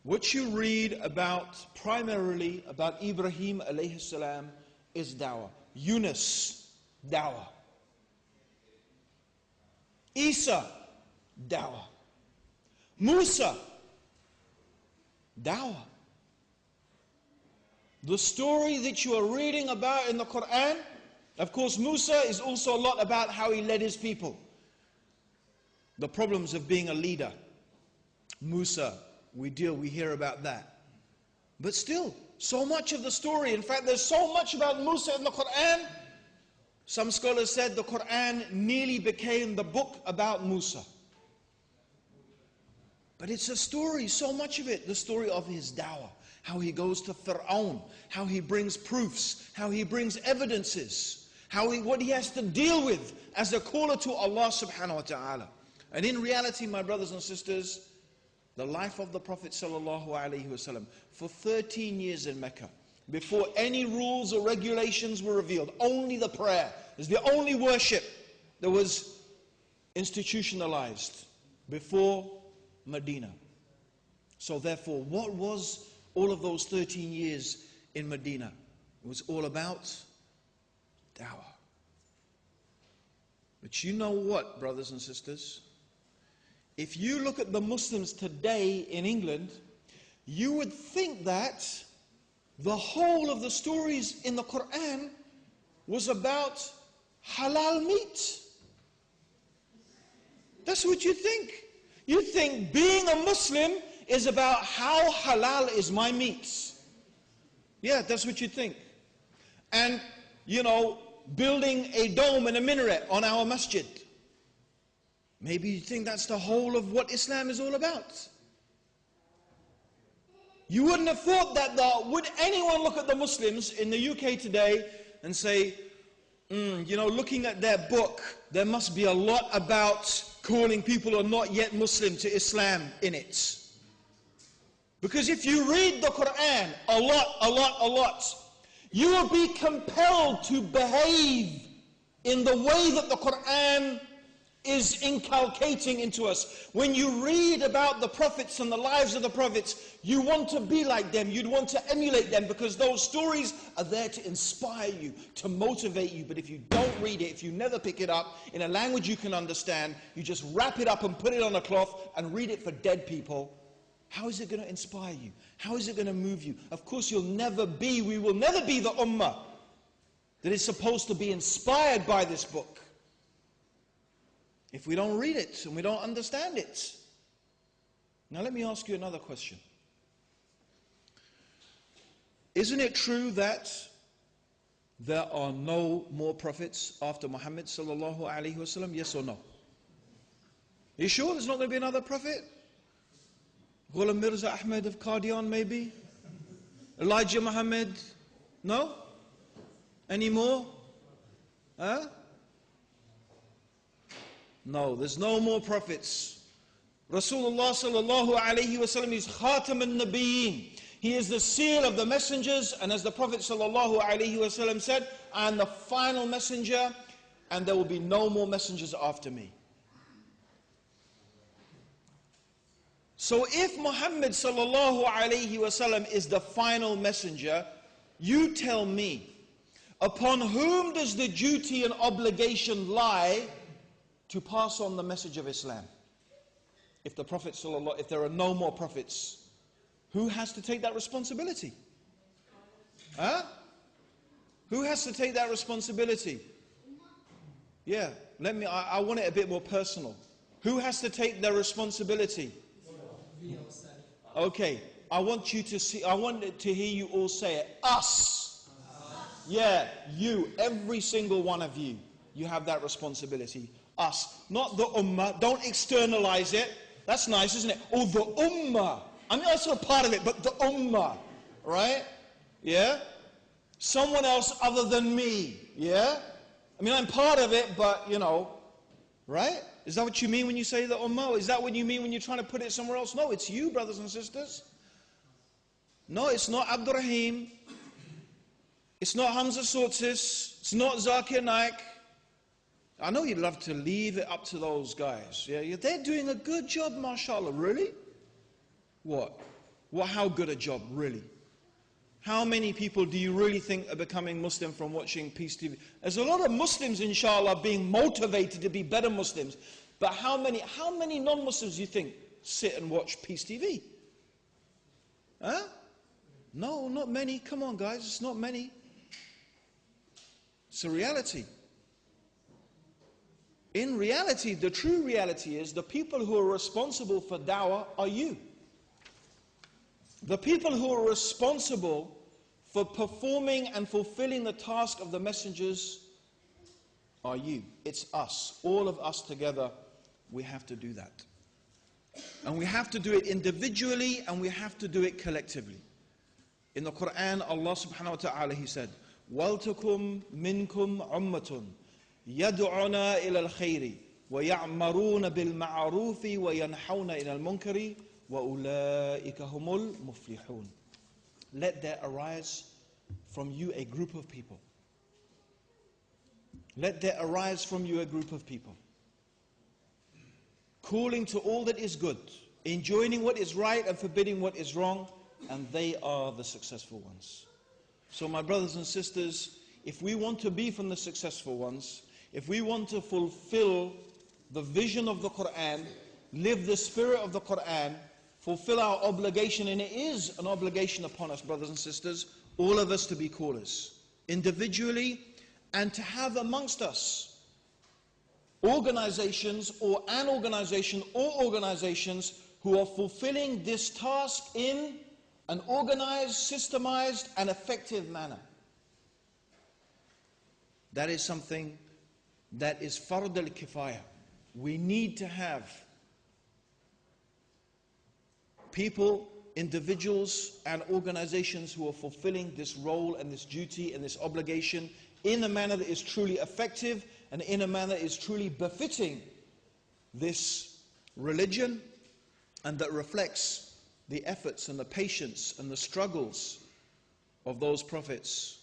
What you read about, primarily about Ibrahim alayhi salam, is dawah. Yunus, dawah. Isa, dawah. Musa, dawah. The story that you are reading about in the Qur'an, of course Musa is also a lot about how he led his people. The problems of being a leader. Musa, we hear about that. But still, so much of the story, in fact there's so much about Musa in the Qur'an, some scholars said the Qur'an nearly became the book about Musa. But it's a story, so much of it, the story of his dawah. How he goes to Pharaoh, how he brings proofs, how he brings evidences, what he has to deal with as a caller to Allah subhanahu wa ta'ala. And in reality, my brothers and sisters, the life of the Prophet sallallahu alaihi wasallam for 13 years in Mecca, before any rules or regulations were revealed, only the prayer is the only worship that was institutionalized before Medina. So therefore, what was all of those 13 years in Medina? It was all about dawah. But you know what, brothers and sisters? If you look at the Muslims today in England, you would think that the whole of the stories in the Qur'an was about halal meat. That's what you think. You think being a Muslim is about how halal is my meat. Yeah, that's what you think. And, building a dome and a minaret on our masjid. Maybe you think that's the whole of what Islam is all about. You wouldn't have thought that would anyone look at the Muslims in the UK today and say, looking at their book, there must be a lot about calling people who are not yet Muslim to Islam in it. Because if you read the Qur'an a lot, you will be compelled to behave in the way that the Qur'an is inculcating into us. When you read about the prophets and the lives of the prophets, you want to be like them, you'd want to emulate them, because those stories are there to inspire you, to motivate you. But if you don't read it, if you never pick it up in a language you can understand, you just wrap it up and put it on a cloth and read it for dead people, how is it going to inspire you? How is it going to move you? Of course we will never be the ummah that is supposed to be inspired by this book if we don't read it and we don't understand it. Now let me ask you another question. Isn't it true that there are no more prophets after Muhammad sallallahu alaihi wasallam? Yes or no? Are you sure there's not going to be another prophet? Ghulam Mirza Ahmed of Qadian maybe? Elijah Muhammad? No? Any more? Huh? No, there's no more prophets. Rasulullah sallallahu alayhi wasallam is Khatam al-Nabiyyin. He is the seal of the messengers, and as the Prophet sallallahu alayhi wasallam said, I am the final messenger, and there will be no more messengers after me. So if Muhammad sallallahu alayhi wasallam is the final messenger, you tell me, upon whom does the duty and obligation lie to pass on the message of Islam? If the Prophet if there are no more prophets, who has to take that responsibility? Huh? Who has to take that responsibility? Yeah, I want it a bit more personal. Who has to take the responsibility? Okay, I want to hear you all say it. Us. Yeah, you, every single one of you, you have that responsibility. Us, not the ummah. Don't externalize it. That's nice, isn't it? Oh, the ummah. I mean, that's a part of it, but the ummah, right? Yeah? Someone else other than me, yeah? I mean, I'm part of it, but, right? Is that what you mean when you say the ummah? Is that what you mean when you're trying to put it somewhere else? No, it's you, brothers and sisters. No, it's not Abdurrahim. It's not Hamza Sortis. It's not Zakir Naik. I know you'd love to leave it up to those guys. Yeah, they're doing a good job, mashallah. Really? What? Well, how good a job, really? How many people do you really think are becoming Muslim from watching Peace TV? There's a lot of Muslims, inshallah, being motivated to be better Muslims. But how many non-Muslims do you think sit and watch Peace TV? Huh? No, not many. Come on, guys, it's not many. It's a reality. In reality, the true reality is the people who are responsible for da'wah are you. The people who are responsible for performing and fulfilling the task of the messengers are you. It's us. All of us together, we have to do that. And we have to do it individually and we have to do it collectively. In the Qur'an, Allah subhanahu wa ta'ala, He said, وَلْتَكُمْ مِنْكُمْ عُمَّةٌ يَدْعُونَ إِلَى الْخَيْرِ وَيَعْمَرُونَ بِالْمَعْرُوفِ وَيَنْحَوْنَ إِلَى الْمُنْكَرِ وَأُولَٰئِكَ هُمُ الْمُفْلِحُونَ. Let there arise from you a group of people. Let there arise from you a group of people, calling to all that is good, enjoining what is right and forbidding what is wrong, and they are the successful ones. So my brothers and sisters, if we want to be from the successful ones, if we want to fulfill the vision of the Qur'an, live the spirit of the Qur'an, fulfill our obligation, and it is an obligation upon us, brothers and sisters, all of us to be callers, individually, and to have amongst us organizations or an organization or organizations who are fulfilling this task in an organized, systemized, and effective manner. That is something that is fard al-kifaya. We need to have people, individuals, and organizations who are fulfilling this role and this duty and this obligation in a manner that is truly effective and in a manner that is truly befitting this religion and that reflects the efforts and the patience and the struggles of those prophets